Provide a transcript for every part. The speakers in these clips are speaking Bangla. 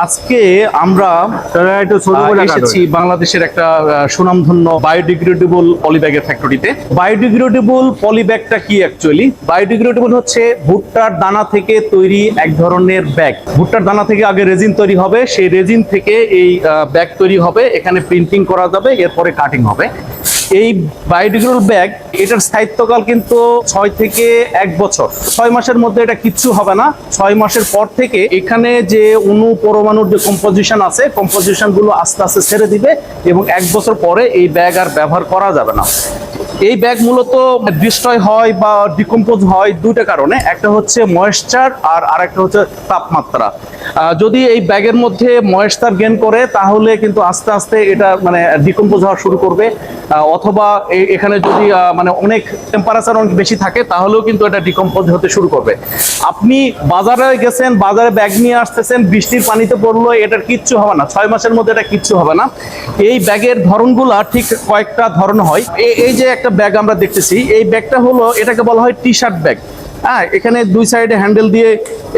আজকে আমরা একটু ছোট করে এসেছি বাংলাদেশের একটা সুনামধন্য বায়োডিগ্রেডেবল পলিব্যাগের ফ্যাক্টরিতে। বায়োডিগ্রেডেবল পলিব্যাগটা কি অ্যাকচুয়ালি? বায়োডিগ্রেডেবল হচ্ছে ভুট্টার দানা থেকে তৈরি এক ধরনের ব্যাগ। ভুট্টার দানা থেকে আগে রেজিন তৈরি হবে, সেই রেজিন থেকে এই ব্যাগ তৈরি হবে, এখানে প্রিন্টিং করা যাবে, এরপরে কাটিং হবে। এই বায়োডিগ্রেডেবল ব্যাগ, এটার স্থায়িত্বকাল কিন্তু 6 থেকে 1 বছর। 6 মাসের মধ্যে এটা কিচ্ছু হবে না। 6 মাসের পর থেকে এখানে যে অণু পরমাণুর যে কম্পোজিশন আছে, কম্পোজিশন গুলো আস্তে আস্তে ছেড়ে দিবে এবং 1 বছর পরে এই ব্যাগ আর ব্যবহার করা যাবে না। এই ব্যাগ মূলত ডিস্ট্রয় হয় বা ডিকম্পোজ হয় দুইটা কারণে। একটা হচ্ছে ময়েশ্চার আর আরেকটা হচ্ছে তাপমাত্রা। যদি এই ব্যাগের মধ্যে ময়েশ্চার গেইন করে তাহলে কিন্তু আস্তে আস্তে এটা মানে ডিকম্পোজ হওয়া শুরু করবে, অথবা এখানে যদি মানে অনেক টেম্পারেচার অনেক বেশি থাকে তাহলেও কিন্তু এটা ডিকম্পোজ হতে শুরু করবে। আপনি বাজারে গেছেন, বাজারে ব্যাগ নিয়ে আসতেছেন, বৃষ্টির পানিতে পড়লো, এটার কিচ্ছু হবে না। 6 মাসের মধ্যে এটা কিচ্ছু হবে না। এই ব্যাগের ধরনগুলা ঠিক কয়েকটা ধরন হয়। এই যে একটা ব্যাগ আমরা দেখতেছি, এই ব্যাগটা হলো, এটাকে বলা হয় টি শার্ট ব্যাগ। হ্যাঁ, এখানে দুই সাইডে হ্যান্ডেল দিয়ে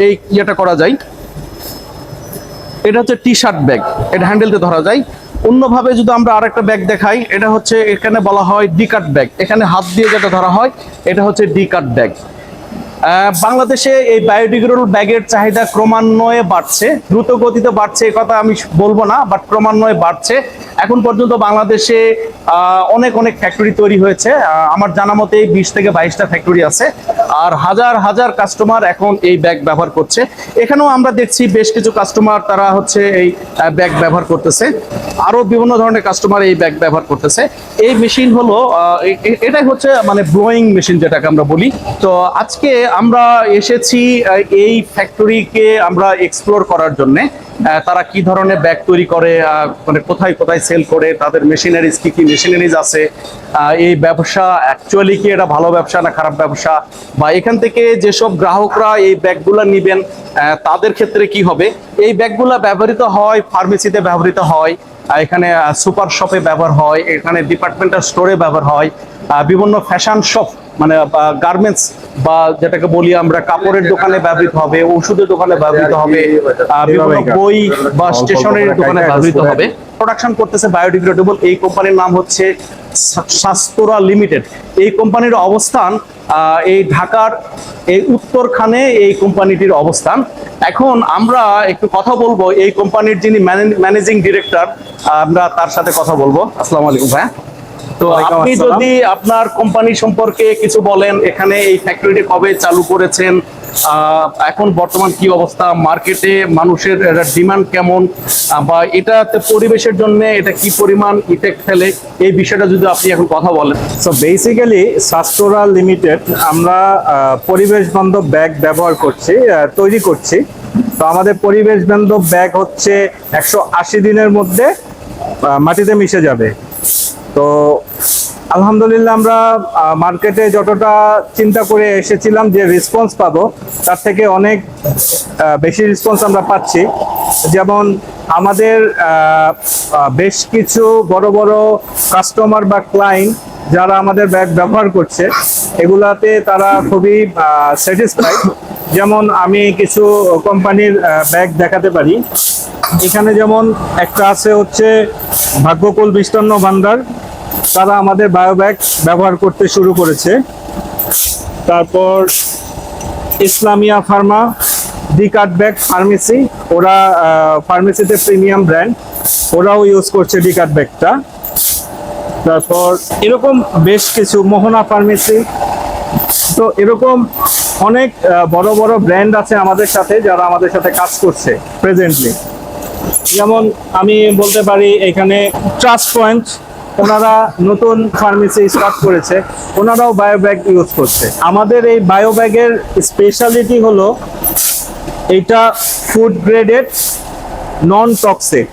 এই ইয়েটা করা যায়। এটা হচ্ছে টি শার্ট ব্যাগ, এটা হ্যান্ডেল দিয়ে ধরা যায়। অন্যভাবে যদি আমরা আরেকটা ব্যাগ দেখাই, এটা হচ্ছে, এখানে বলা হয় ডি কাট ব্যাগ, এখানে হাত দিয়ে যেটা ধরা হয় এটা হচ্ছে ডি কাট ব্যাগ। বাংলাদেশে এই বায়োডিগ্রেডেবল ব্যাগের চাহিদা ক্রমান্বয়ে বাড়ছে, দ্রুত গতিতে বাড়ছে, এ কথা আমি বলবো না, বাট ক্রমান্বয়ে বাড়ছে। এখন পর্যন্ত বাংলাদেশে অনেক ফ্যাক্টরি তৈরি হয়েছে। আমার জানা মতে 20 থেকে 22টা ফ্যাক্টরি আছে, আর হাজার হাজার কাস্টমার এখন এই ব্যাগ ব্যবহার করছে। এখানেও আমরা দেখছি বেশ কিছু কাস্টমার তারা হচ্ছে এই ব্যাগ ব্যবহার করতেছে, আরো বিভিন্ন ধরনের কাস্টমার এই ব্যাগ ব্যবহার করতেছে। এই মেশিন হলো, এটাই হচ্ছে মানে ব্লোয়িং মেশিন যেটাকে আমরা বলি। তো আজকে আমরা এসেছি এই ফ্যাক্টরিকে আমরা এক্সপ্লোর করার জন্য। তারা কি ধরনের ব্যাগ তৈরি করে, মানে কোথায় কোথায় সেল করে, তাদের মেশিনারিজ কি মেশিনারিজ আছে, এই ব্যবসা অ্যাকচুয়ালি কি এটা ভালো ব্যবসা না খারাপ ব্যবসা, বা এখান থেকে যেসব গ্রাহকরা এই ব্যাগগুলো নিবেন তাদের ক্ষেত্রে কি হবে। এই ব্যাগগুলো ব্যবহৃত হয় ফার্মেসিতে, ব্যবহৃত হয় এখানে সুপার শপে ব্যবহার হয়, এখানে ডিপার্টমেন্টাল স্টোরে ব্যবহার হয়, বিভিন্ন ফ্যাশন শপ মানে গার্মেন্টস বা যেটাকে বলি আমরা কাপড়ের দোকানে ব্যবহৃত হবে, ওষুধের দোকানে ব্যবহৃত হবে, বিভিন্ন বই বা স্টেশনারি দোকানে ব্যবহৃত হবে। প্রোডাকশন করতেছে বায়োডিগ্রেডেবল। এই কোম্পানির নাম হচ্ছে শাস্তরা লিমিটেড। এই কোম্পানির অবস্থান এই ঢাকার এই উত্তরখানে এই কোম্পানিটির অবস্থান। এখন আমরা একটু কথা বলবো এই কোম্পানির যিনি ম্যানেজিং ডিরেক্টর, আমরা তার সাথে কথা বলবো। আসসালামু আলাইকুম ভাইয়া। তো আপনি যদি আপনার কোম্পানি সম্পর্কে কিছু বলেন, এখানে এই ফ্যাক্টরিটি কবে চালু করেছেন, এখন বর্তমান কি অবস্থা, মার্কেটে মানুষের ডিমান্ড কেমন, বা এটাতে পরিবেশের জন্য এটা কি পরিমাণ ইফেক্ট ফেলে, এই বিষয়টা যদি আপনি এখন কথা বলেন। সো বেসিক্যালি শাস্তরা লিমিটেড আমরা পরিবেশ বান্ধব ব্যাগ ব্যবহার করছি, তৈরি করছি। তো আমাদের পরিবেশ বান্ধব ব্যাগ হচ্ছে 180 দিনের মধ্যে মাটিতে মিশে যাবে। তো আলহামদুলিল্লাহ আমরা মার্কেটে যতটা চিন্তা করে এসেছিলাম যে রেসপন্স পাবো, তার থেকে অনেক বেশি রেসপন্স আমরা পাচ্ছি। যেমন আমাদের বেশ কিছু বড় বড় কাস্টমার বা ক্লায়েন্ট যারা আমাদের ব্যাগ ব্যবহার করছে, এগুলাতে তারা খুবই স্যাটিসফাইড। যেমন আমি কিছু কোম্পানির ব্যাগ দেখাতে পারি। এখানে যেমন একটা আছে হচ্ছে ভাগ্যকুল মিষ্টান্ন ভান্ডার, তারা আমাদের বায়ো ব্যাগ ব্যবহার করতে শুরু করেছে। তারপর ইসলামিয়া ফার্মা, ডি কাট ব্যাগ ফার্মেসি, ওরা ফার্মেসিতে প্রিমিয়াম ব্র্যান্ড, ওরাও ইউজ করছে ডি কাট ব্যাগটা। তারপর এরকম বেশ কিছু মোহনা ফার্মেসি। তো এরকম অনেক বড় বড় ব্র্যান্ড আছে আমাদের সাথে, যারা আমাদের সাথে কাজ করছে প্রেজেন্টলি। যেমন আমি বলতে পারি এখানে ট্রাস্ট পয়েন্ট, ওনারা নতুন ফার্মেসি স্টার্ট করেছে, ওনারাও বায়ো ব্যাগ ইউজ করছে। আমাদের এই বায়ো ব্যাগের স্পেশালিটি হলো এটা ফুড গ্রেডেড, নন টক্সিক।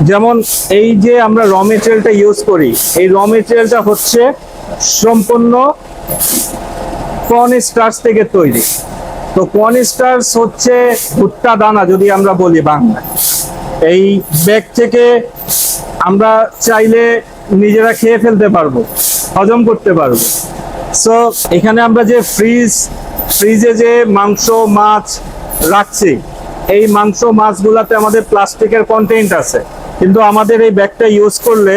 যেমন এই যে আমরা র মেটেরিয়ালটা ইউজ করি, এই র মেটেরিয়ালটা হচ্ছে সম্পূর্ণ কর্ন স্টার্চ থেকে তৈরি। তো কর্ন স্টার্চ হচ্ছে ভুট্টা দানা যদি আমরা বলি বাংলায়। এই ব্যাগ থেকে আমরা চাইলে নিজেরা খেয়ে ফেলতে পারবো, হজম করতে পারবো। সো এখানে আমরা যে ফ্রিজে যে মাংস মাছ রাখছি, এই মাংস মাছগুলাতে আমাদের প্লাস্টিকের কন্টেন্ট আছে, কিন্তু আমাদের এই ব্যাগটা ইউজ করলে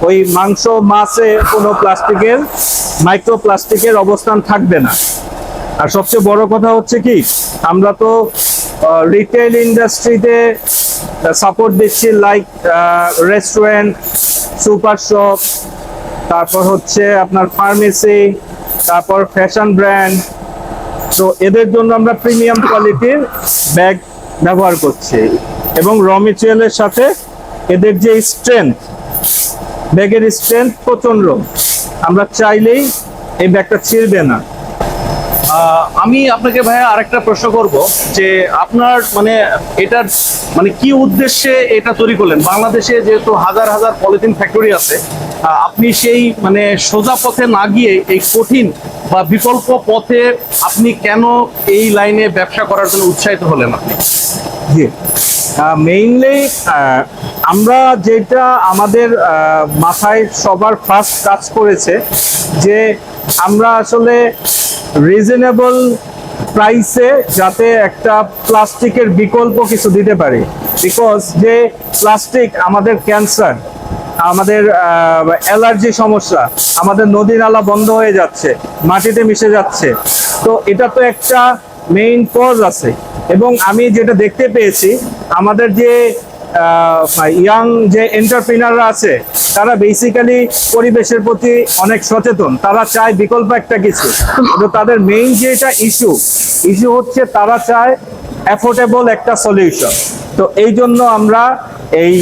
ওই মাংস মাছে কোনো প্লাস্টিকের মাইক্রোপ্লাস্টিকের অবস্থান থাকবে না। আর সবচেয়ে বড় কথা হচ্ছে কি, আমরা তো রিটেল ইন্ডাস্ট্রিতে সাপোর্ট দিচ্ছি, লাইক রেস্টুরেন্ট, সুপার শপ, তারপর হচ্ছে আপনার ফার্মেসি, তারপর ফ্যাশন ব্র্যান্ড। তো এদের জন্য আমরা প্রিমিয়াম কোয়ালিটির ব্যাগ ব্যবহার করছি, এবং র মেটেরিয়ালের সাথে এদের যে স্ট্রেংথ, ব্যাগের স্ট্রেংথ প্রচন্ড, আমরা চাইলেই এই ব্যাগটা ছিঁড়বে না। আমি আপনাকে ভাইয়া আরেকটা প্রশ্ন করব যে আপনার মানে এটার মানে কি উদ্দেশ্যে এটা তৈরি করলেন? বাংলাদেশে যেহেতু হাজার হাজার পলিথিন ফ্যাক্টরি আছে, আপনি সেই মানে সোজা পথে না গিয়ে এই কঠিন বা বিকল্প পথে আপনি কেন এই লাইনে ব্যবসা করার জন্য উৎসাহিত হলেন আপনি? জি, মেইনলি আমরা যেটা আমাদের মাথায় সবার ফার্স্ট কাজ করেছে যে আমরা আসলে রিজনেবল প্রাইসে যাতে একটা প্লাস্টিকের বিকল্প কিছু দিতে পারি, বিকজ যে প্লাস্টিক আমাদের ক্যান্সার, আমাদের অ্যালার্জি সমস্যা, আমাদের নদী নালা বন্ধ হয়ে যাচ্ছে, মাটিতে মিশে যাচ্ছে। তো এটা তো একটা মেইন কজ আছে। এবং আমি যেটা দেখতে পেয়েছি, আমাদের যে ইয়াং যে এন্টারপ্রিনাররা আছে, তারা বেসিক্যালি পরিবেশের প্রতি অনেক সচেতন, তারা চায় বিকল্প একটা কিছু, কিন্তু তাদের মেইন যেটা ইস্যু হচ্ছে তারা চায় অ্যাফোর্ডেবল একটা সলিউশন। তো এই জন্য আমরা এই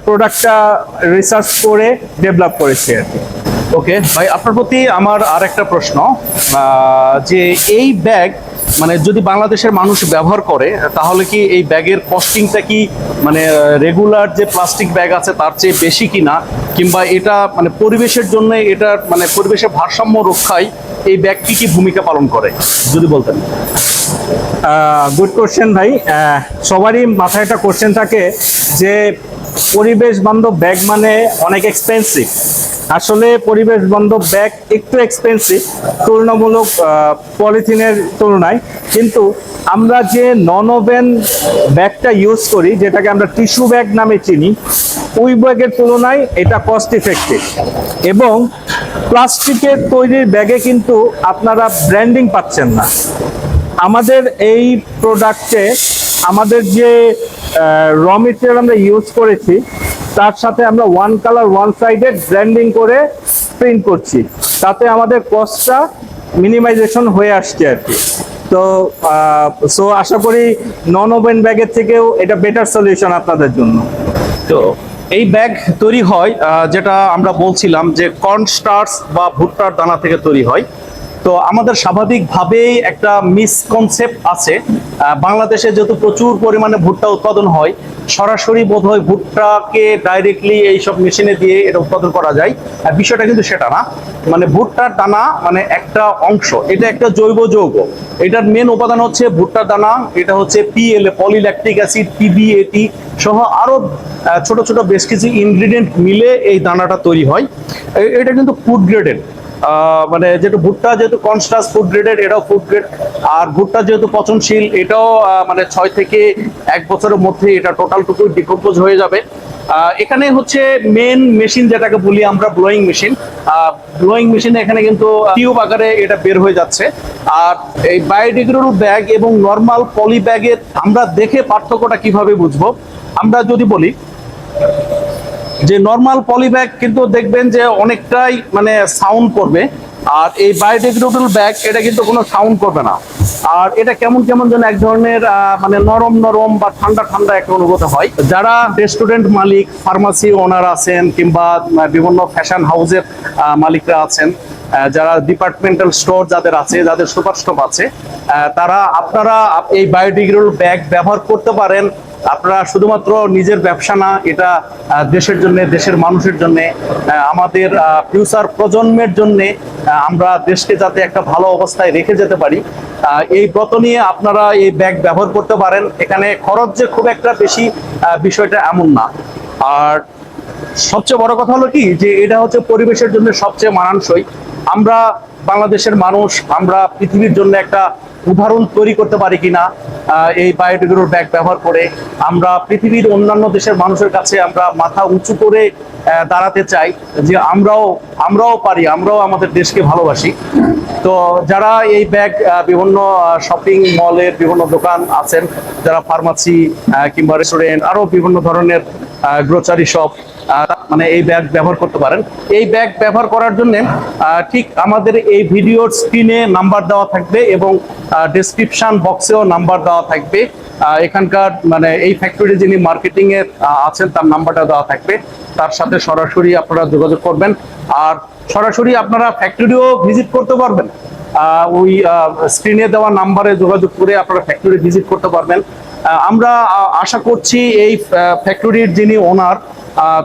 প্রোডাক্টটা রিসার্চ করে ডেভেলপ করেছি আর কি। ওকে ভাই, আপনার প্রতি আমার আরেকটা প্রশ্ন, যে এই ব্যাগ মানে যদি বাংলাদেশের মানুষ ব্যবহার করে তাহলে কি এই ব্যাগের কস্টিংটা কি মানে রেগুলার যে প্লাস্টিক ব্যাগ আছে তার চেয়ে বেশি কিনা, কিংবা এটা মানে পরিবেশের জন্য এটা মানে পরিবেশের ভারসাম্য রক্ষায় এই ব্যাগটি কি ভূমিকা পালন করে যদি বলতেন? গুড কোশ্চেন ভাই। সবারই মাথায় একটা কোশ্চেন থাকে যে পরিবেশ বান্ধব ব্যাগ মানে অনেক এক্সপেন্সিভ। আসলে পরিবেশ বান্ধব ব্যাগ একটু এক্সপেন্সিভ তুলনামূলক পলিথিনের তুলনায়, কিন্তু আমরা যে নন ওভেন ব্যাগটা ইউজ করি, যেটাকে আমরা টিস্যু ব্যাগ নামে চিনি, ওই ব্যাগের তুলনায় এটা কস্ট ইফেক্টিভ। এবং প্লাস্টিকের তৈরির ব্যাগে কিন্তু আপনারা ব্র্যান্ডিং পাচ্ছেন না। আমাদের এই প্রোডাক্টে আমাদের যে র মেটেরিয়াল আমরা ইউজ করেছি, তার সাথে আমরা one colour one sided branding করে প্রিন্ট করছি, তাতে আমাদের কস্টটা মিনিমাইজেশন হয়ে আসছে আর কি। তো সো আশা করি নন ওভেন ব্যাগের থেকেও এটা বেটার সলিউশন আপনাদের জন্য। তো এই ব্যাগ তৈরি হয় যেটা আমরা বলছিলাম যে কর্ন স্টার্চ বা ভুট্টার দানা থেকে তৈরি হয়। তো আমাদের স্বাভাবিকভাবেই একটা মিসকনসেপ্ট আছে, বাংলাদেশে যেহেতু প্রচুর পরিমাণে ভুট্টা উৎপাদন হয়, সরাসরি বোধহয় ভুট্টাকে ডাইরেক্টলি এইসব মেশিনে দিয়ে এটা উৎপাদন করা যায়। বিষয়টা কিন্তু সেটা না, মানে ভুট্টার দানা মানে একটা অংশ, এটা একটা জৈব যৌগ। এটার মেন উপাদান হচ্ছে ভুট্টার দানা, এটা হচ্ছে পিএলএ, পলিল্যাকটিক অ্যাসিড, পিবিএটি সহ আরো ছোট ছোট বেশ কিছু ইনগ্রিডিয়েন্ট মিলে এই দানাটা তৈরি হয়। এটা কিন্তু ফুড গ্রেডেড, মানে যেহেতু ভুট্টা যেহেতু কনস্টাস ফুড গ্রেডেড, এটাও ফুড গ্রেড। আর ভুট্টা যেহেতু পচনশীল, এটাও মানে 6 থেকে 1 বছরের মধ্যে এটা টোটালটুকু ডিকম্পোজ হয়ে যাবে। এখানে হচ্ছে মেন মেশিন যেটাকে বলি আমরা ব্লোয়িং মেশিন, ব্লোয়িং মেশিনে এখানে কিন্তু টিউব আকারে এটা বের হয়ে যাচ্ছে। আর এই বায়োডিগ্রেডেবল ব্যাগ এবং নর্মাল পলি ব্যাগের আমরা দেখে পার্থক্যটা কিভাবে বুঝবো? আমরা যদি বলি যে নর্মাল পলি ব্যাগ কিন্তু দেখবেন যে অনেকটাই মানে সাউন্ড করবে, আর এই বায়োডিগ্রেডেবল ব্যাগ এটা কিন্তু কোনো সাউন্ড করবে না। আর এটা কেমন কেমন যেন এক ধরনের মানে নরম নরম বা ঠান্ডা ঠান্ডা একটা অনুভূত হয়। যারা রেস্টুরেন্ট মালিক, ফার্মাসি ওনার আছেন, কিংবা বিভিন্ন ফ্যাশন হাউসের মালিকরা আছেন, যারা ডিপার্টমেন্টাল স্টোর যাদের আছে, যাদের সুপার স্টপ আছে, তারা আপনারা এই বায়োডিগ্রেডেবল ব্যাগ ব্যবহার করতে পারেন। আপনারা শুধুমাত্র নিজের ব্যবসা না, এটা দেশের জন্য, দেশের মানুষের জন্য, আমাদের ফিউচার প্রজন্মের জন্য, আমরা দেশকে যাতে একটা ভালো অবস্থায় রেখে যেতে পারি, এই ব্রত নিয়ে আপনারা এই ব্যাগ ব্যবহার করতে পারেন। এখানে খরচ যে খুব একটা বেশি বিষয়টা এমন না। আর সবচেয়ে বড় কথা হলো কি যে এটা হচ্ছে পরিবেশের জন্য সবচেয়ে মানানসই। আমরা বাংলাদেশের মানুষ আমরা পৃথিবীর জন্য একটা উদাহরণ তৈরি করতে পারি কিনা এই বায়োডিগ্রেডেবল ব্যাগ ব্যবহার করে। আমরা পৃথিবীর অন্যান্য দেশের মানুষের কাছে আমরা মাথা উঁচু করে দাঁড়াতে চাই যে আমরাও পারি, আমরাও আমাদের দেশকে ভালোবাসি। তো যারা এই ব্যাগ বিভিন্ন শপিং মলের বিভিন্ন দোকান আছেন, যারা ফার্মাসি কিংবা রেস্টুরেন্ট আরো বিভিন্ন ধরনের গ্রোসারি শপ মানে এই ব্যাগ ব্যবহার করতে পারেন। এই ব্যাগ ব্যবহার করার জন্য ঠিক আমাদের এই ভিডিওর স্ক্রিনে নাম্বার দেওয়া থাকবে এবং ডেসক্রিপশন বক্সেও নাম্বার দেওয়া থাকবে। এখানকার মানে এই ফ্যাক্টরি যিনি মার্কেটিং এর আছেন তার নাম্বারটা দেওয়া থাকবে, তার সাথে সরাসরি আপনারা যোগাযোগ করবেন। আর সরাসরি আপনারা ফ্যাক্টরিও ভিজিট করতে পারবেন, ওই স্ক্রিনে দেওয়া নাম্বারে যোগাযোগ করে আপনারা ফ্যাক্টরি ভিজিট করতে পারবেন। আমরা আশা করছি এই ফ্যাক্টরির যিনি ওনার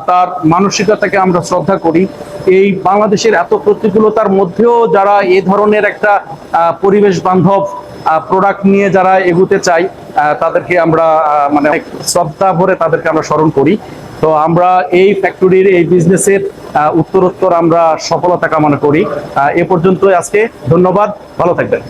তার মানসিকতাকে আমরা শ্রদ্ধা করি। এই বাংলাদেশের এত প্রতিকূলতার মধ্যেও যারা এই ধরনের একটা পরিবেশ বান্ধব প্রোডাক্ট নিয়ে যারা এগুতে চাই তাদেরকে আমরা মানে শ্রদ্ধা ভরে তাদেরকে আমরা স্মরণ করি। তো আমরা এই ফ্যাক্টরির এই বিজনেসের উত্তরোত্তর আমরা সফলতা কামনা করি। এ পর্যন্ত আজকে ধন্যবাদ, ভালো থাকবেন।